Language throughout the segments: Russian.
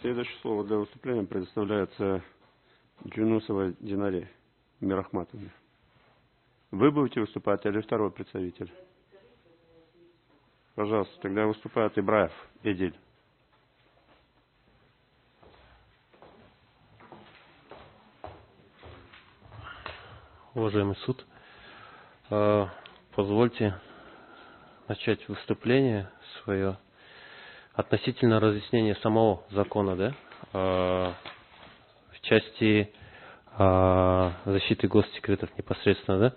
Следующее слово для выступления предоставляется Джунусовой Динаре Мирахматовне. Вы будете выступать или второй представитель? Пожалуйста, тогда выступает Ибраев Эдиль. Уважаемый суд, позвольте начать выступление свое относительно разъяснения самого закона, да, в части защиты госсекретов непосредственно, да.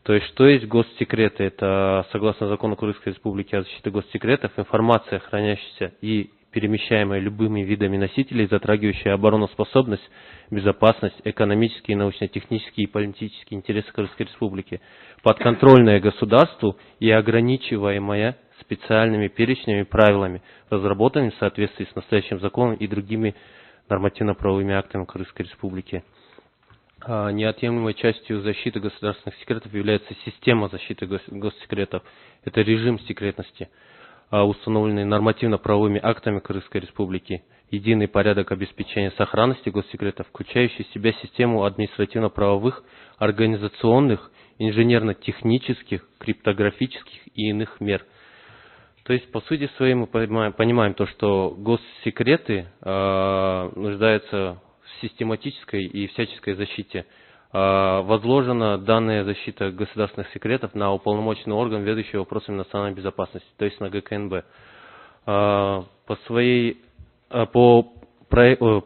То есть, что есть госсекреты? Это, согласно закону Кыргызской Республики о защите госсекретов, информация, хранящаяся и перемещаемая любыми видами носителей, затрагивающая обороноспособность, безопасность, экономические, научно-технические и политические интересы Кыргызской Республики, подконтрольная государству и ограничиваемая специальными перечнями и правилами, разработанными в соответствии с настоящим законом и другими нормативно-правовыми актами Кыргызской Республики. Неотъемлемой частью защиты государственных секретов является система защиты госсекретов. Это режим секретности, установленный нормативно-правовыми актами Кыргызской Республики, единый порядок обеспечения сохранности госсекретов, включающий в себя систему административно-правовых, организационных, инженерно-технических, криптографических и иных мер. То есть, по сути своей, мы понимаем то, что госсекреты нуждаются в систематической и всяческой защите. Возложена данная защита государственных секретов на уполномоченный орган, ведущий вопросами национальной безопасности, то есть на ГКНБ.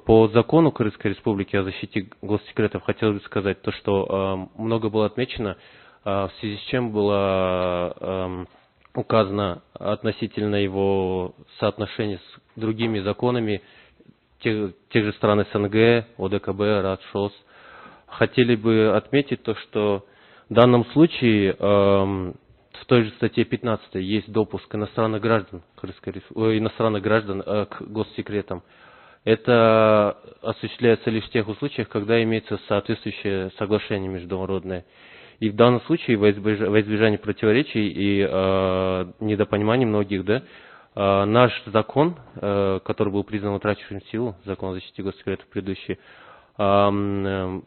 По закону Кыргызской Республики о защите госсекретов хотелось бы сказать то, что много было отмечено, в связи с чем было указано относительно его соотношения с другими законами тех же стран СНГ, ОДКБ, РАД, ШОС. Хотели бы отметить то, что в данном случае в той же статье 15 есть допуск иностранных граждан к госсекретам. Это осуществляется лишь в тех случаях, когда имеется соответствующее соглашение международное. И в данном случае, во избежание противоречий и недопониманий многих, да, наш закон, который был признан утратившим силу, закон о защите госсекретов предыдущий, то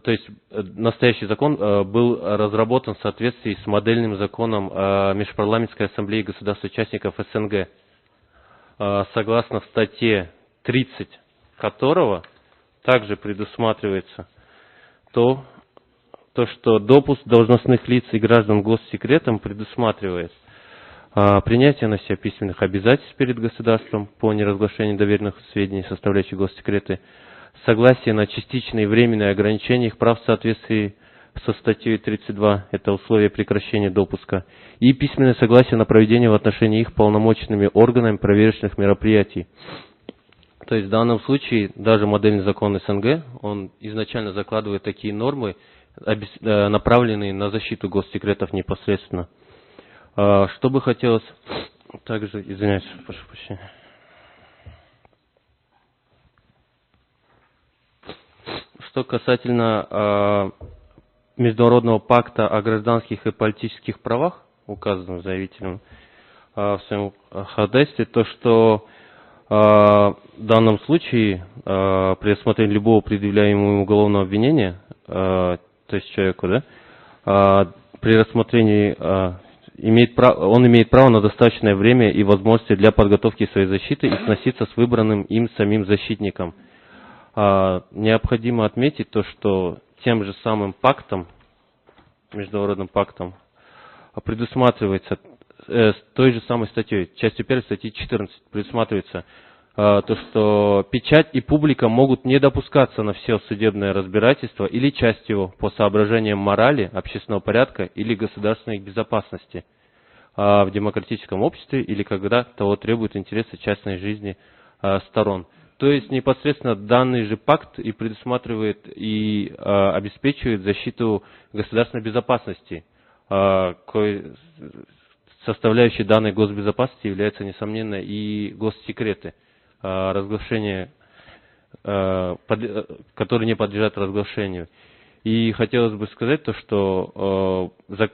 есть настоящий закон был разработан в соответствии с модельным законом Межпарламентской ассамблеи государств-участников СНГ, согласно статье 30 которого также предусматривается то, что допуск должностных лиц и граждан к госсекретам предусматривает принятие на себя письменных обязательств перед государством по неразглашению доверенных сведений, составляющих госсекреты, согласие на частичные и временные ограничения их прав в соответствии со статьей 32, это условие прекращения допуска, и письменное согласие на проведение в отношении их полномочными органами проверочных мероприятий. То есть в данном случае даже модельный закон СНГ, он изначально закладывает такие нормы, направленные на защиту госсекретов непосредственно. Что бы хотелось также, извиняюсь, прошу прощения. Что касательно Международного пакта о гражданских и политических правах, указанного заявителем в своем ходатайстве, то что в данном случае при рассмотрении любого предъявляемого уголовного обвинения, то есть человеку, да, при рассмотрении он имеет право на достаточное время и возможности для подготовки своей защиты и сноситься с выбранным им самим защитником. Необходимо отметить то, что тем же самым пактом, международным пактом, предусматривается с той же самой статьей, частью 1 статьи 14, предусматривается то, что печать и публика могут не допускаться на все судебное разбирательство или часть его по соображениям морали, общественного порядка или государственной безопасности в демократическом обществе или когда того требуют интересы частной жизни сторон. То есть непосредственно данный же пакт и предусматривает и обеспечивает защиту государственной безопасности, составляющей данной госбезопасности являются, несомненно, и госсекреты, разглашения, которые не подлежат разглашению. И хотелось бы сказать то, что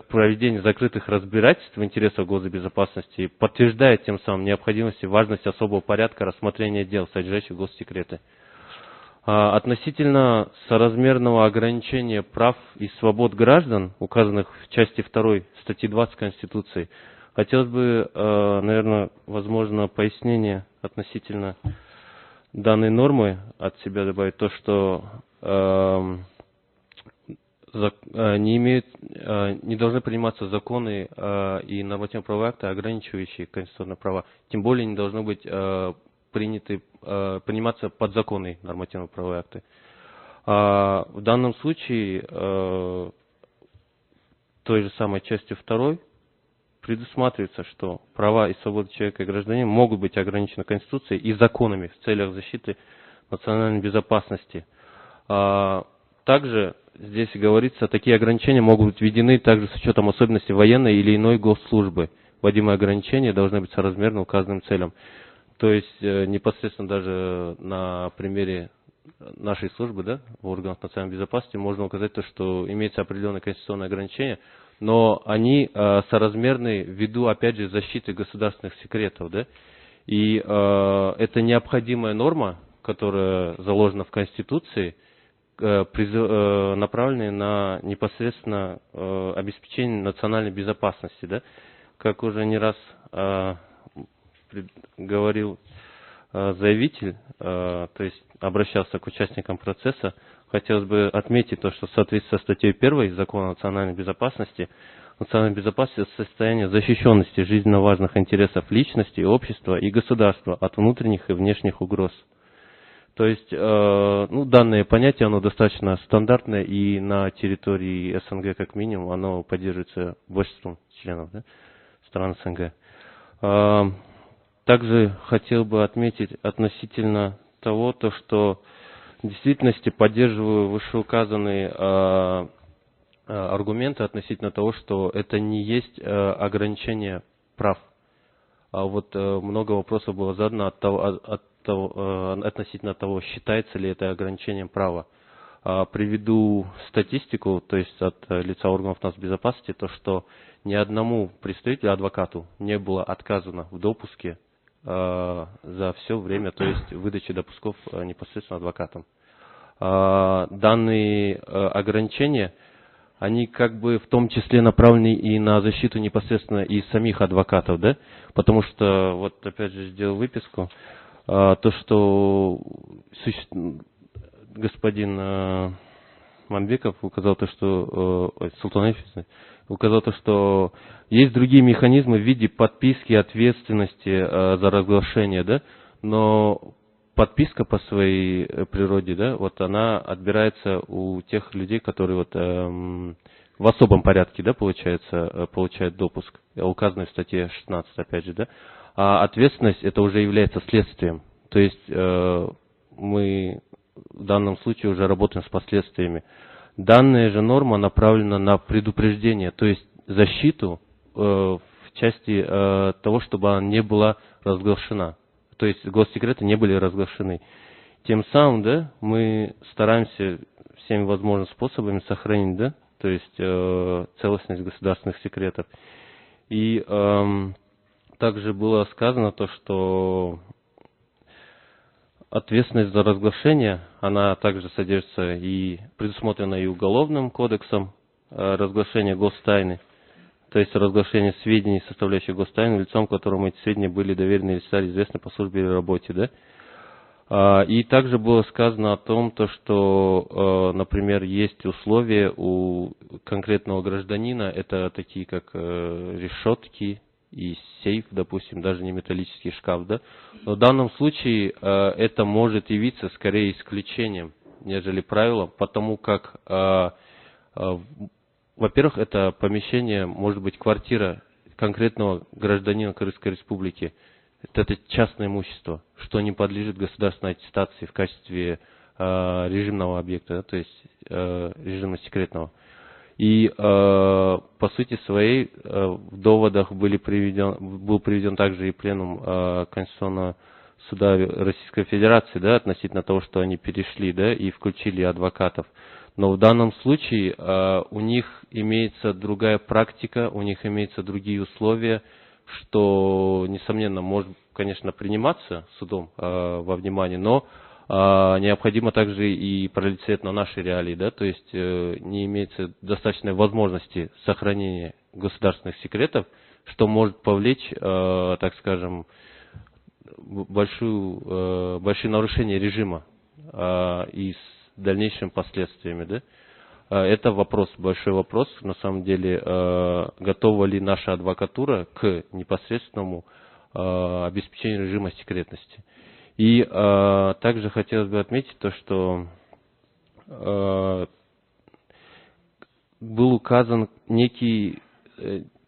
проведение закрытых разбирательств в интересах госбезопасности подтверждает тем самым необходимость и важность особого порядка рассмотрения дел, содержащих госсекреты. Относительно соразмерного ограничения прав и свобод граждан, указанных в части 2 статьи 20 Конституции, хотелось бы, наверное, возможно, пояснение относительно данной нормы от себя добавить, то, что не должны приниматься законы и нормативно-правовые акты, ограничивающие конституционные права, тем более не должны быть приниматься подзаконные нормативно-правовые акты. В данном случае той же самой частью 2 предусматривается, что права и свободы человека и гражданина могут быть ограничены Конституцией и законами в целях защиты национальной безопасности. Также здесь говорится, такие ограничения могут быть введены также с учетом особенностей военной или иной госслужбы. Вводимые ограничения должны быть соразмерны указанным целям. То есть непосредственно даже на примере нашей службы, да, в органах национальной безопасности можно указать то, что имеется определенные конституционные ограничения, но они соразмерны ввиду, опять же, защиты государственных секретов. Да? И это необходимая норма, которая заложена в Конституции, направленные на непосредственно обеспечение национальной безопасности. Да? Как уже не раз говорил заявитель, то есть обращался к участникам процесса, хотелось бы отметить то, что в соответствии со статьей 1 Закона о национальной безопасности – состояние защищенности жизненно важных интересов личности, общества и государства от внутренних и внешних угроз. То есть, данное понятие, оно достаточно стандартное, и на территории СНГ, как минимум, оно поддерживается большинством членов, да, стран СНГ. Также хотел бы отметить относительно того, что в действительности поддерживаю вышеуказанные аргументы относительно того, что это не есть ограничение прав. А вот много вопросов было задано относительно того, считается ли это ограничением права. Приведу статистику, то есть от лица органов нацбезопасности, то, что ни одному представителю, адвокату, не было отказано в допуске за все время, то есть выдачи допусков непосредственно адвокатам. Данные ограничения, они как бы в том числе направлены и на защиту непосредственно и самих адвокатов, да? Потому что, вот опять же сделал выписку, то, что господин Мамбеков указал то, что Султанаев указал то, что есть другие механизмы в виде подписки, ответственности за разглашение, да, но подписка по своей природе, да, вот она отбирается у тех людей, которые вот в особом порядке, да, получают допуск, указанный в статье 16, опять же, да, а ответственность это уже является следствием, то есть мы в данном случае уже работаем с последствиями. Данная же норма направлена на предупреждение, то есть защиту в части того, чтобы она не была разглашена. То есть госсекреты не были разглашены. Тем самым, да, мы стараемся всеми возможными способами сохранить, да, то есть целостность государственных секретов. И также было сказано то, что ответственность за разглашение, она также содержится и предусмотрена и Уголовным кодексом разглашения гостайны, то есть разглашение сведений, составляющих гостайну, лицом, которому эти сведения были доверены или стали известны по службе или работе, да. И также было сказано о том, что, например, есть условия у конкретного гражданина, это такие как решетки и сейф, допустим, даже не металлический шкаф, да. Но в данном случае это может явиться скорее исключением, нежели правилом, потому как, во-первых, это помещение может быть квартира конкретного гражданина Кыргызской Республики. Это частное имущество, что не подлежит государственной аттестации в качестве режимного объекта, да, то есть режимно-секретного. И по сути своей в доводах был приведен также и пленум Конституционного суда Российской Федерации, да, относительно того, что они перешли, да, и включили адвокатов. Но в данном случае у них имеется другая практика, у них имеются другие условия, что, несомненно, может, конечно, приниматься судом во внимание, но необходимо также и пролицеть на наши реалии, да, то есть не имеется достаточной возможности сохранения государственных секретов, что может повлечь, так скажем, большие нарушения режима и с дальнейшими последствиями, да. Это вопрос, большой вопрос, на самом деле, готова ли наша адвокатура к непосредственному обеспечению режима секретности. И также хотелось бы отметить то, что был указан некий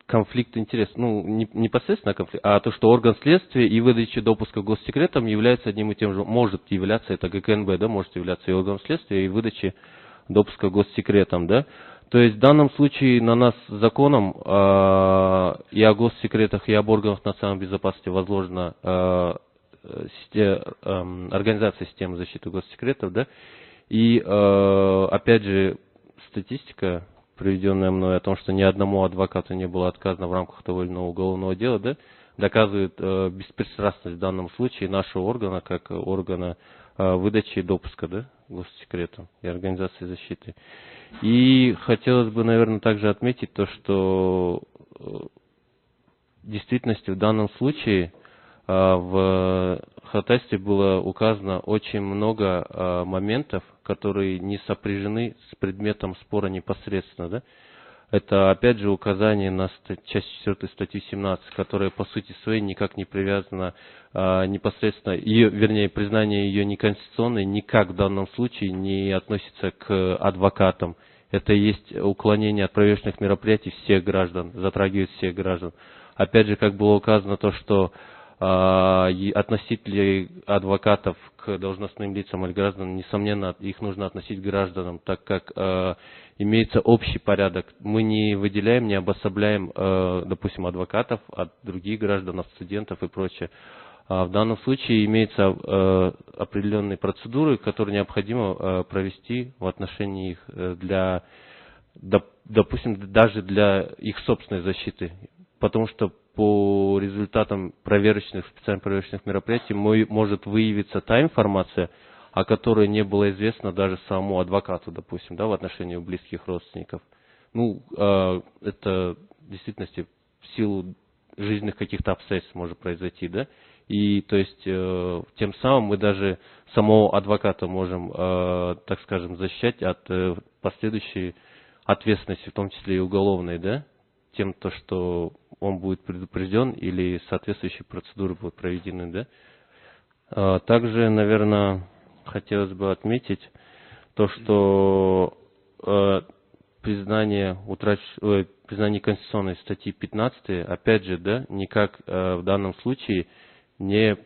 конфликт интересов, ну, не непосредственно конфликт, а то, что орган следствия и выдача допуска госсекретам является одним и тем же, может являться, это ГКНБ, да, может являться и органом следствия, и выдачи допуска госсекретам, да. То есть в данном случае на нас законом и о госсекретах, и об органах национальной безопасности возложена организация системы защиты госсекретов, да. И опять же статистика, приведенная мной, о том, что ни одному адвокату не было отказано в рамках того или иного уголовного дела, да, доказывает беспристрастность в данном случае нашего органа, как органа выдачи допуска, да, госсекретам и организации защиты. И хотелось бы, наверное, также отметить то, что в действительности в данном случае в ходатайстве было указано очень много моментов, которые не сопряжены с предметом спора непосредственно, да. Это, опять же, указание на часть 4 статьи 17, которая по сути своей никак не привязана непосредственно, вернее, признание ее неконституционной никак в данном случае не относится к адвокатам. Это есть уклонение от проверочных мероприятий всех граждан, затрагивает всех граждан. Опять же, как было указано, то, что относители адвокатов к должностным лицам или гражданам, несомненно, их нужно относить к гражданам, так как имеется общий порядок. Мы не выделяем, не обособляем, допустим, адвокатов от других граждан, от студентов и прочее. В данном случае имеются определенные процедуры, которые необходимо провести в отношении их для, допустим, даже для их собственной защиты. Потому что по результатам специально проверочных мероприятий может выявиться та информация, о которой не было известно даже самому адвокату, допустим, да, в отношении близких родственников. Ну, это в действительности в силу жизненных каких-то обстоятельств может произойти, да. И то есть тем самым мы даже самого адвоката можем, так скажем, защищать от последующей ответственности, в том числе и уголовной, да, тем, что он будет предупрежден или соответствующие процедуры будут проведены, да. Также, наверное, хотелось бы отметить то, что признание конституционной статьи 15, опять же, да, никак в данном случае не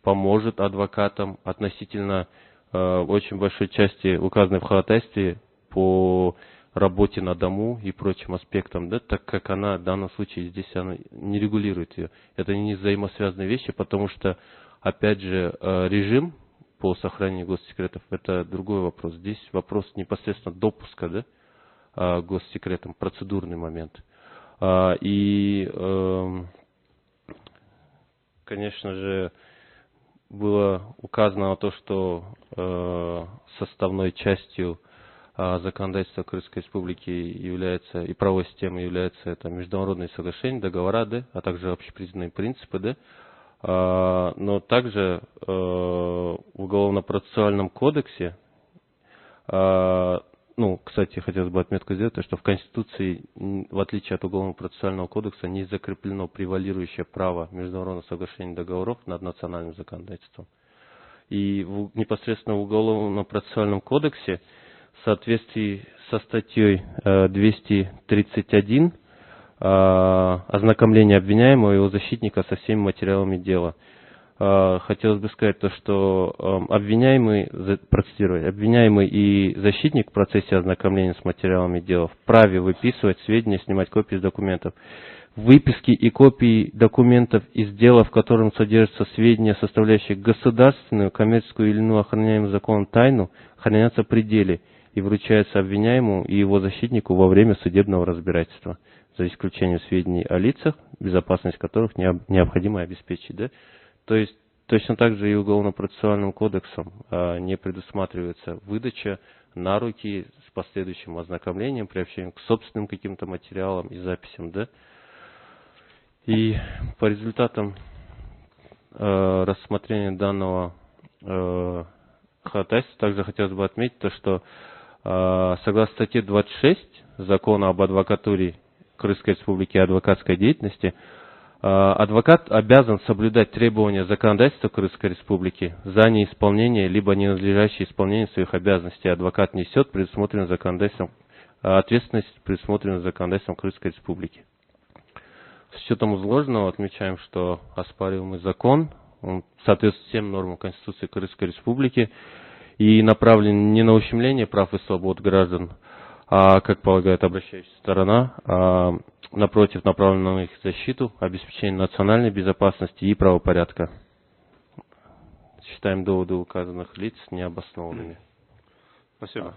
поможет адвокатам относительно очень большой части, указанной в ходатайстве, по работе на дому и прочим аспектам, да, так как она в данном случае здесь она не регулирует ее. Это не взаимосвязанные вещи, потому что, опять же, режим по сохранению госсекретов – это другой вопрос. Здесь вопрос непосредственно допуска, да, госсекретам, процедурный момент. И, конечно же, было указано на то, что составной частью законодательства Крымской Республики является, и правовой системой является это международные соглашения, договора, да, а также общепризнанные принципы, да. Но также в Уголовно-процессуальном кодексе, ну, кстати, хотелось бы отметку сделать, то, что в Конституции, в отличие от Уголовно-процессуального кодекса, не закреплено превалирующее право международных соглашений и договоров над национальным законодательством. И непосредственно в Уголовно-процессуальном кодексе в соответствии со статьей 231 ознакомление обвиняемого и его защитника со всеми материалами дела. Хотелось бы сказать то, что обвиняемый и защитник в процессе ознакомления с материалами дела вправе выписывать сведения, снимать копии из документов. Выписки и копии документов из дела, в котором содержатся сведения, составляющие государственную, коммерческую или иную охраняемую законом тайну, хранятся в пределе. и вручается обвиняемому и его защитнику во время судебного разбирательства, за исключением сведений о лицах, безопасность которых необходимо обеспечить. Да? То есть точно так же и Уголовно-процессуальным кодексом не предусматривается выдача на руки с последующим ознакомлением, приобщением к собственным каким-то материалам и записям. Да? И по результатам рассмотрения данного ходатайства также хотелось бы отметить то, что согласно статье 26 Закона об адвокатуре Крымской Республики и адвокатской деятельности, адвокат обязан соблюдать требования законодательства Крымской Республики за неисполнение либо ненадлежащее исполнение своих обязанностей. Адвокат несет предусмотренную законодательством ответственность, предусмотренную законодательством Крымской Республики. С учетом изложенного отмечаем, что оспариваемый закон он соответствует всем нормам Конституции Крымской Республики и направлен не на ущемление прав и свобод граждан, а, как полагает обращающаяся сторона, напротив, направлен на их защиту, обеспечение национальной безопасности и правопорядка. Считаем доводы указанных лиц необоснованными. Спасибо.